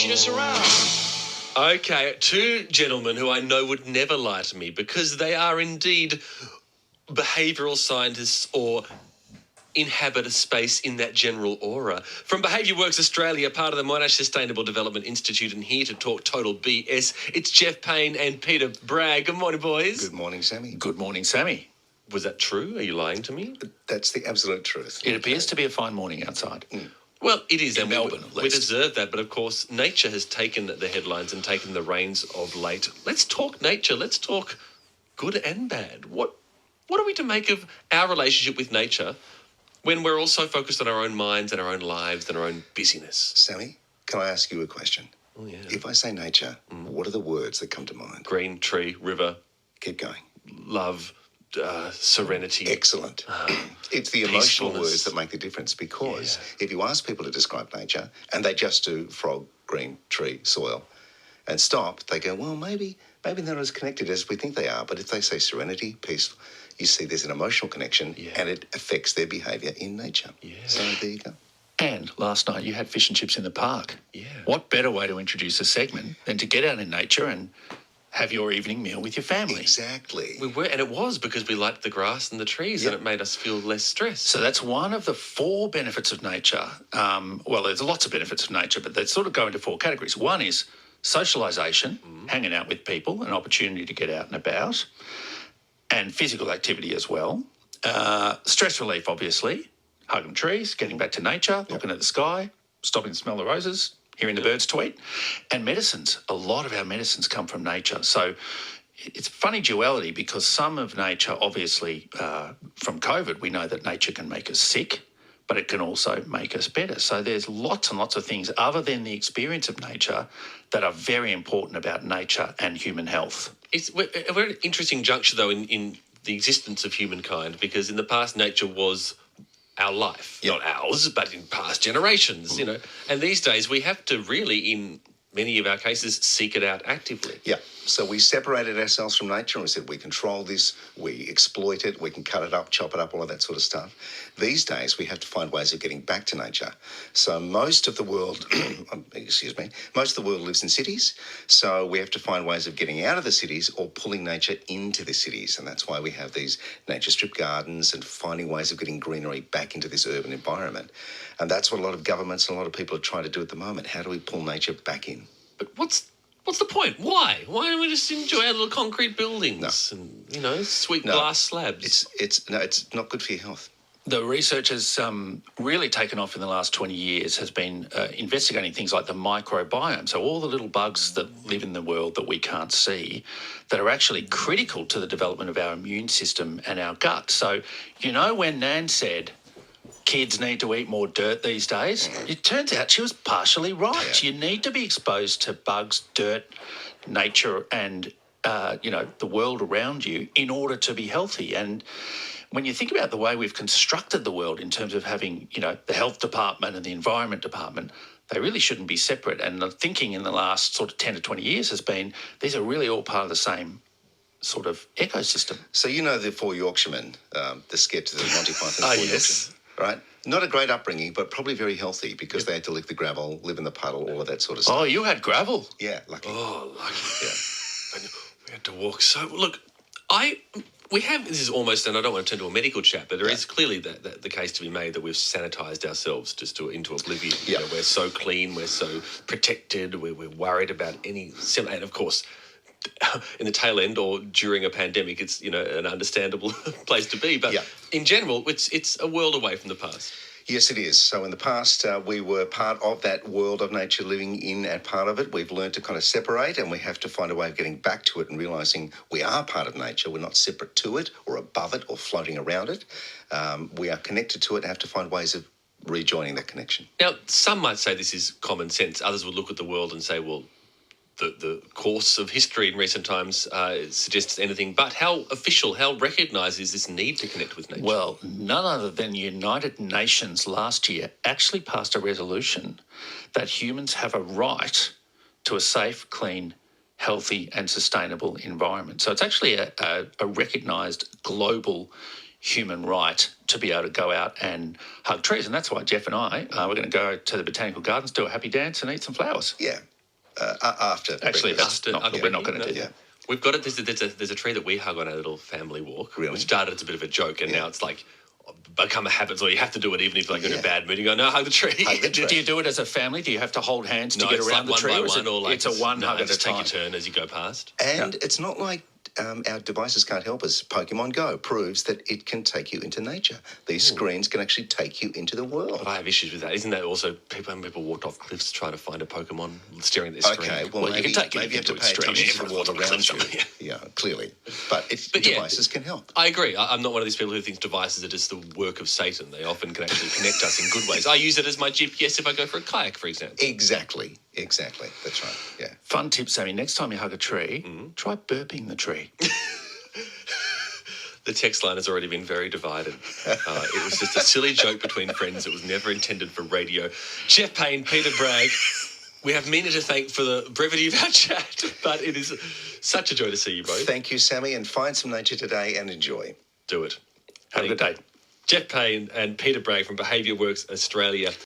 chasing us around. Okay, two gentlemen who I know would never lie to me because they are indeed behavioural scientists or inhabit a space in that general aura. From Behaviour Works Australia, part of the Monash Sustainable Development Institute, and here to talk total BS, it's Jeff Payne and Peter Bragg. Good morning, boys. Good morning, Sammy. Good morning, Sammy. Was that true? Are you lying to me? That's the absolute truth. It appears to be a fine morning outside. Well, it is. In and Melbourne, at we least. deserve that, but of course, nature has taken the headlines and taken the reins of late. Let's talk nature. Let's talk good and bad. What are we to make of our relationship with nature when we're also focused on our own minds and our own lives and our own busyness? Sammy, can I ask you a question? Oh, yeah. If I say nature, what are the words that come to mind? Green, tree, river, Keep going. love, serenity. Excellent. It's the emotional Peacefulness. words that make the difference because if you ask people to describe nature and they just do frog, green, tree, soil and stop, they go, well, maybe they're not as connected as we think they are. But if they say serenity, peace, you see there's an emotional connection and it affects their behaviour in nature. Yeah. So there you go. And last night you had fish and chips in the park. Yeah. What better way to introduce a segment than to get out in nature and have your evening meal with your family? Exactly. We were, and it was because we liked the grass and the trees and it made us feel less stressed. So that's one of the four benefits of nature. Well, there's lots of benefits of nature, but they sort of go into four categories. One is socialisation, hanging out with people, an opportunity to get out and about, and physical activity as well. Stress relief, obviously, hugging trees, getting back to nature, looking at the sky, stopping to smell the roses, hearing the birds tweet, and medicines. A lot of our medicines come from nature. So it's a funny duality because some of nature, obviously, from COVID, we know that nature can make us sick, but it can also make us better. So there's lots and lots of things other than the experience of nature that are very important about nature and human health. We're at an interesting juncture, though, in the existence of humankind, because in the past, nature was our life. Not ours, but in past generations, you know. And these days, we have to really, in many of our cases, seek it out actively. Yeah. So we separated ourselves from nature and we said we control this, we exploit it, we can cut it up, chop it up, all of that sort of stuff. These days we have to find ways of getting back to nature. So most of the world, most of the world lives in cities. So we have to find ways of getting out of the cities or pulling nature into the cities. And that's why we have these nature strip gardens and finding ways of getting greenery back into this urban environment. And that's what a lot of governments and a lot of people are trying to do at the moment. How do we pull nature back in? But what's the point? Why? Why don't we just enjoy our little concrete buildings and, you know, sweet glass slabs? It's not good for your health. The research has really taken off in the last 20 years, has been investigating things like the microbiome. So all the little bugs that live in the world that we can't see that are actually critical to the development of our immune system and our gut. So, you know, when Nan said kids need to eat more dirt these days, it turns out she was partially right. You need to be exposed to bugs, dirt, nature and, the world around you in order to be healthy. And when you think about the way we've constructed the world in terms of having, the health department and the environment department, they really shouldn't be separate. And the thinking in the last sort of 10 to 20 years has been these are really all part of the same sort of ecosystem. So you know the Four Yorkshiremen, the sketch of the Monty Python Four yes. Yorkshiremen, right? Not a great upbringing, but probably very healthy because they had to lick the gravel, live in the puddle, all of that sort of stuff. Oh, you had gravel? Yeah, lucky. Oh, lucky. Yeah. And we had to walk so... Look, we have... This is almost... And I don't want to turn to a medical chat, but there is clearly the case to be made that we've sanitised ourselves just into oblivion. Yeah. You know, we're so clean, we're so protected, we're worried about any... And, of course, in the tail end or during a pandemic, it's, an understandable place to be. But in general, it's a world away from the past. Yes, it is. So in the past, we were part of that world of nature, living in and part of it. We've learned to kind of separate and we have to find a way of getting back to it and realising we are part of nature. We're not separate to it or above it or floating around it. We are connected to it and have to find ways of rejoining that connection. Now, some might say this is common sense. Others would look at the world and say, well, the course of history in recent times suggests anything but. How official, how recognised is this need to connect with nature? Well, none other than the United Nations last year actually passed a resolution that humans have a right to a safe, clean, healthy and sustainable environment. So it's actually a recognised global human right to be able to go out and hug trees. And that's why Jeff and I, we're going to go to the Botanical Gardens, do a happy dance and eat some flowers. Yeah. After. Actually, breakfast. that's not, we're not going to do Yeah. that. We've got it. There's a tree that we hug on our little family walk. Really? Which started as a bit of a joke, and Yeah. now it's like become a habit. So you have to do it even if you're in Yeah. a bad mood. You go, no, hug the tree. Hug the tree. Do you do it as a family? Do you have to hold hands to No, get it's around like the tree? one or by is one, it- or like it's a one hug at a just take time. your turn as you go past. And it's not like our devices can't help us. Pokemon Go proves that it can take you into nature. These screens can actually take you into the world. But I have issues with that. Isn't that also people walked off cliffs trying to find a Pokemon staring at their screen? Okay, well, Well, you maybe, can take it maybe you have to into pay extremes. attention to the Everyone's world on the around cliffs, you. something, Yeah, clearly. But yeah. devices can help. I agree. I'm not one of these people who thinks devices are just the work of Satan. They often can actually connect us in good ways. I use it as my GPS if I go for a kayak, for example. Exactly. That's right. Yeah. Fun tip, Sammy. Next time you hug a tree, try burping the tree. The text line has already been very divided. It was just a silly joke between friends. It was never intended for radio. Jeff Payne, Peter Bragg, we have Mina to thank for the brevity of our chat, but it is such a joy to see you both. Thank you, Sammy, and find some nature today and enjoy. Do it. Have a good day. Jeff Payne and Peter Bragg from Behaviour Works Australia.